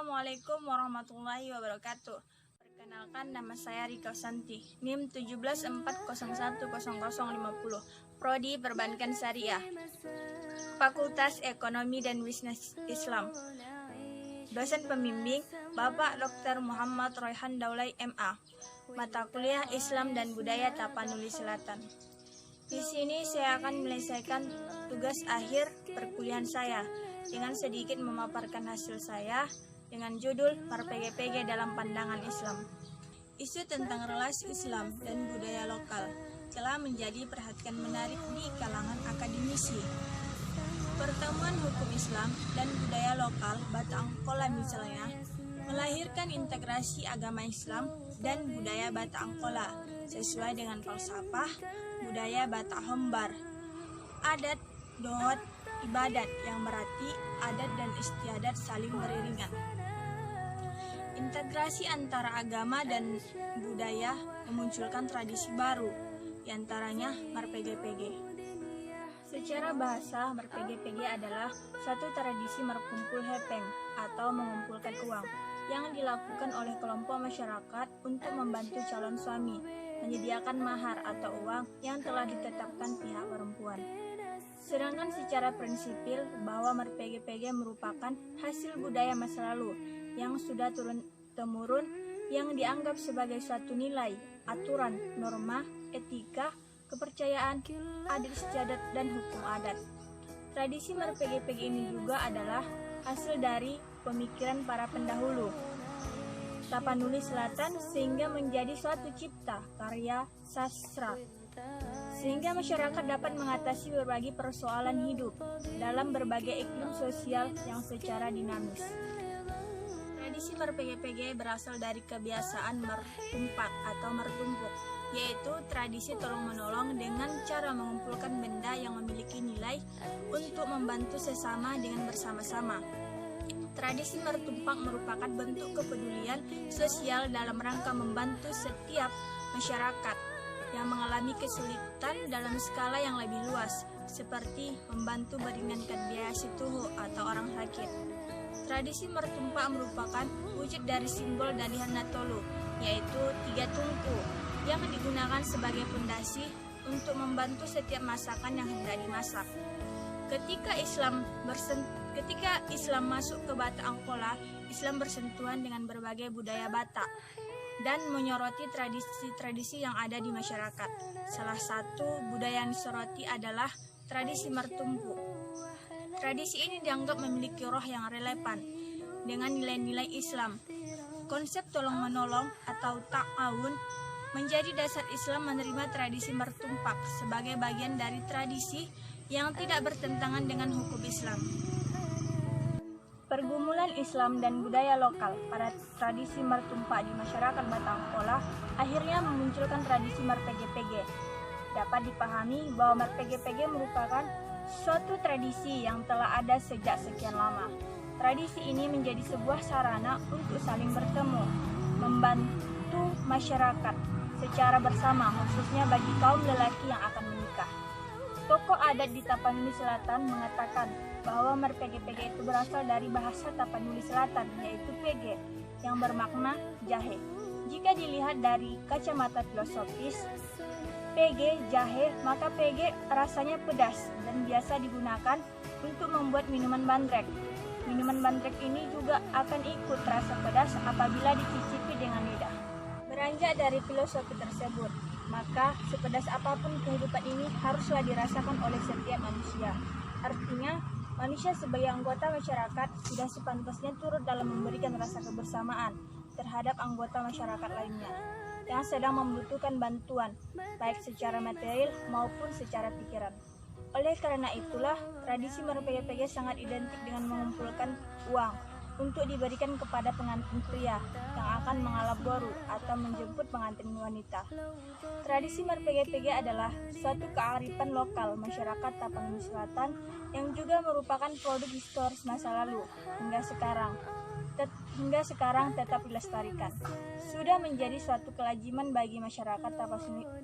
Assalamualaikum warahmatullahi wabarakatuh. Perkenalkan, nama saya Rika Santi, NIM 174010050, Prodi Perbankan Syariah, Fakultas Ekonomi dan Bisnis Islam. Dosen pembimbing Bapak Dr. Muhammad Royhan Daulay MA, mata kuliah Islam dan Budaya Tapanuli Selatan. Di sini saya akan menyelesaikan tugas akhir perkuliahan saya dengan sedikit memaparkan hasil saya dengan judul MarPGPG dalam Pandangan Islam. Isu tentang relasi Islam dan budaya lokal telah menjadi perhatian menarik di kalangan akademisi. Pertemuan hukum Islam dan budaya lokal Batak Angkola misalnya melahirkan integrasi agama Islam dan budaya Batak Angkola sesuai dengan falsafah budaya Batak Hombar, adat, dohot, ibadat yang berarti adat dan istiadat saling beriringan. Integrasi antara agama dan budaya memunculkan tradisi baru, diantaranya MarPGPG. Secara bahasa, MarPGPG adalah suatu tradisi merkumpul hepeng atau mengumpulkan uang yang dilakukan oleh kelompok masyarakat untuk membantu calon suami menyediakan mahar atau uang yang telah ditetapkan pihak perempuan. Sedangkan secara prinsipil bahwa MarPGPG merupakan hasil budaya masa lalu yang sudah turun-temurun yang dianggap sebagai suatu nilai, aturan, norma, etika, kepercayaan, adat istiadat, dan hukum adat. Tradisi MarPGPG ini juga adalah hasil dari pemikiran para pendahulu Tapanuli Selatan sehingga menjadi suatu cipta karya sastra, sehingga masyarakat dapat mengatasi berbagai persoalan hidup dalam berbagai iklim sosial yang secara dinamis. Tradisi MarPGPG berasal dari kebiasaan mertumpak atau mertumpuk, yaitu tradisi tolong-menolong dengan cara mengumpulkan benda yang memiliki nilai untuk membantu sesama dengan bersama-sama. Tradisi mertumpak merupakan bentuk kepedulian sosial dalam rangka membantu setiap masyarakat yang mengalami kesulitan dalam skala yang lebih luas, seperti membantu meringankan biaya situhu atau orang sakit. Tradisi mertumpak merupakan wujud dari simbol Dalihan Natolu, yaitu 3 tungku, yang digunakan sebagai fondasi untuk membantu setiap masakan yang hendak dimasak. Ketika Islam masuk ke Batak Angkola, Islam bersentuhan dengan berbagai budaya Batak dan menyoroti tradisi-tradisi yang ada di masyarakat. Salah satu budaya yang disoroti adalah tradisi mertumpuk. Tradisi ini dianggap memiliki roh yang relevan dengan nilai-nilai Islam. Konsep tolong-menolong atau ta'awun menjadi dasar Islam menerima tradisi mertumpak sebagai bagian dari tradisi yang tidak bertentangan dengan hukum Islam. Pergumulan Islam dan budaya lokal pada tradisi mertumpak di masyarakat Batak Angkola akhirnya memunculkan tradisi MarPGPG. Dapat dipahami bahwa MarPGPG merupakan suatu tradisi yang telah ada sejak sekian lama. Tradisi ini menjadi sebuah sarana untuk saling bertemu, membantu masyarakat secara bersama, khususnya bagi kaum lelaki yang akan menikah. Tokoh adat di Tapanuli Selatan mengatakan bahwa MarPGPG itu berasal dari bahasa Tapanuli Selatan, yaitu PG, yang bermakna jahe. Jika dilihat dari kacamata filosofis, PG jahe, maka PG rasanya pedas dan biasa digunakan untuk membuat minuman bandrek. Minuman bandrek ini juga akan ikut rasa pedas apabila dicicipi dengan lidah. Beranjak dari filosofi tersebut, maka sepedas apapun kehidupan ini haruslah dirasakan oleh setiap manusia. Artinya, manusia sebagai anggota masyarakat sudah sepantasnya turut dalam memberikan rasa kebersamaan terhadap anggota masyarakat lainnya yang sedang membutuhkan bantuan, baik secara material maupun secara pikiran. Oleh karena itulah, tradisi MarPGPG sangat identik dengan mengumpulkan uang untuk diberikan kepada pengantin pria yang akan mengalap boru atau menjemput pengantin wanita. Tradisi MarPGPG adalah suatu kearifan lokal masyarakat Tapanuli Selatan yang juga merupakan produk historis masa lalu hingga sekarang tetap dilestarikan. Sudah menjadi suatu kelaziman bagi masyarakat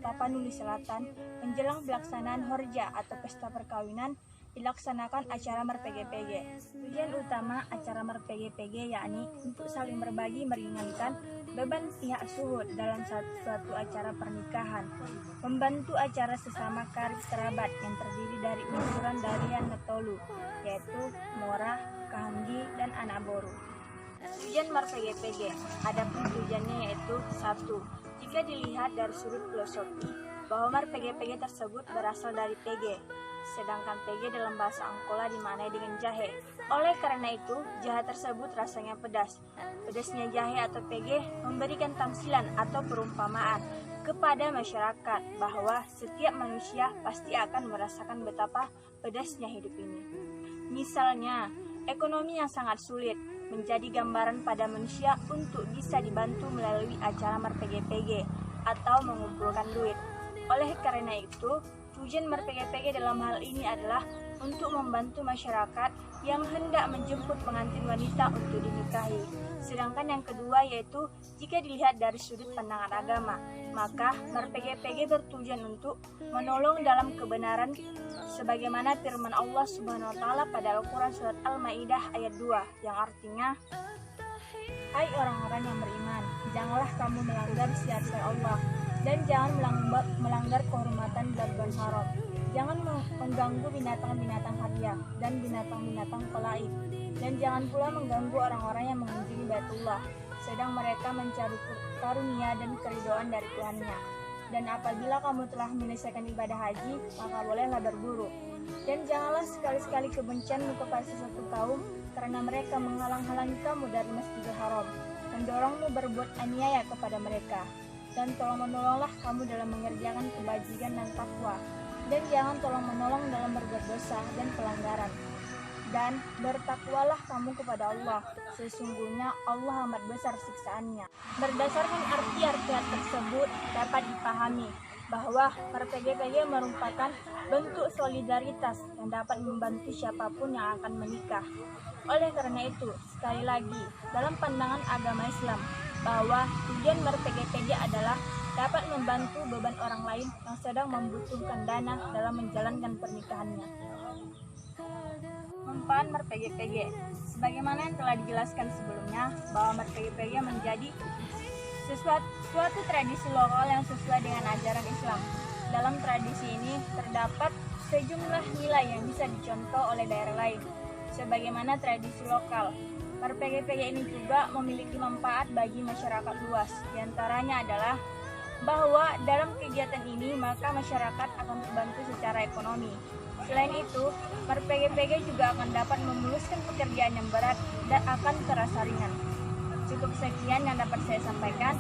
Tapanuli Selatan menjelang pelaksanaan horja atau pesta perkawinan dilaksanakan acara mer-PG-PG. Tujuan utama acara mer-PG-PG yakni untuk saling berbagi meringankan beban pihak suhud dalam suatu acara pernikahan, membantu acara sesama karib kerabat yang terdiri dari unsuran dalian netolu, yaitu Mora, Kahanggi, dan anak boru. Tujuan mer-PG-PG, adapun tujuannya yaitu 1. Jika dilihat dari sudut filosofi, bahwa mer-PG-PG tersebut berasal dari PG, sedangkan PG dalam bahasa Angkola dimaknai dengan jahe. Oleh karena itu, jahe tersebut rasanya pedas. Pedasnya jahe atau PG memberikan tamsilan atau perumpamaan kepada masyarakat bahwa setiap manusia pasti akan merasakan betapa pedasnya hidup ini. Misalnya, ekonomi yang sangat sulit menjadi gambaran pada manusia untuk bisa dibantu melalui acara mer-PG-PG atau mengumpulkan duit. Oleh karena itu, tujuan mer-PG-PG dalam hal ini adalah untuk membantu masyarakat yang hendak menjemput pengantin wanita untuk dinikahi. Sedangkan yang kedua yaitu jika dilihat dari sudut pandangan agama, maka mer-PG-PG bertujuan untuk menolong dalam kebenaran sebagaimana firman Allah Subhanahu wa taala pada Al-Qur'an surat Al-Maidah ayat 2 yang artinya, "Hai orang-orang yang beriman, janganlah kamu melanggar syariat Allah dan jangan melanggar kehormatan bulan haram. Jangan mengganggu binatang-binatang hadiah dan binatang-binatang pelaik, dan jangan pula mengganggu orang-orang yang mengunjungi Baitullah, sedang mereka mencari karunia dan keridhaan dari Tuhannya. Dan apabila kamu telah menyelesaikan ibadah haji, maka bolehlah berburu. Dan janganlah sekali-sekali kebencianmu kepada sesuatu kaum, karena mereka menghalang-halangi kamu dari Masjidil Haram, mendorongmu berbuat aniaya kepada mereka. Dan tolong-menolonglah kamu dalam mengerjakan kebajikan dan takwa, dan jangan tolong-menolong dalam berbuat dosa dan pelanggaran. Dan bertakwalah kamu kepada Allah, sesungguhnya Allah amat besar siksaannya." Berdasarkan arti-arti tersebut dapat dipahami bahwa mer-PG-PG merupakan bentuk solidaritas yang dapat membantu siapapun yang akan menikah. Oleh karena itu, sekali lagi, dalam pandangan agama Islam, bahwa tujuan mer-PG-PG adalah dapat membantu beban orang lain yang sedang membutuhkan dana dalam menjalankan pernikahannya. Manfaat mer-PG-PG, sebagaimana yang telah dijelaskan sebelumnya, bahwa mer-PG-PG menjadi suatu tradisi lokal yang sesuai dengan ajaran Islam. Dalam tradisi ini terdapat sejumlah nilai yang bisa dicontoh oleh daerah lain, sebagaimana tradisi lokal. Mer-PG-PG ini juga memiliki manfaat bagi masyarakat luas. Di antaranya adalah bahwa dalam kegiatan ini maka masyarakat akan terbantu secara ekonomi. Selain itu, mer-PG-PG juga akan dapat memuluskan pekerjaan yang berat dan akan terasa ringan. Cukup sekian yang dapat saya sampaikan.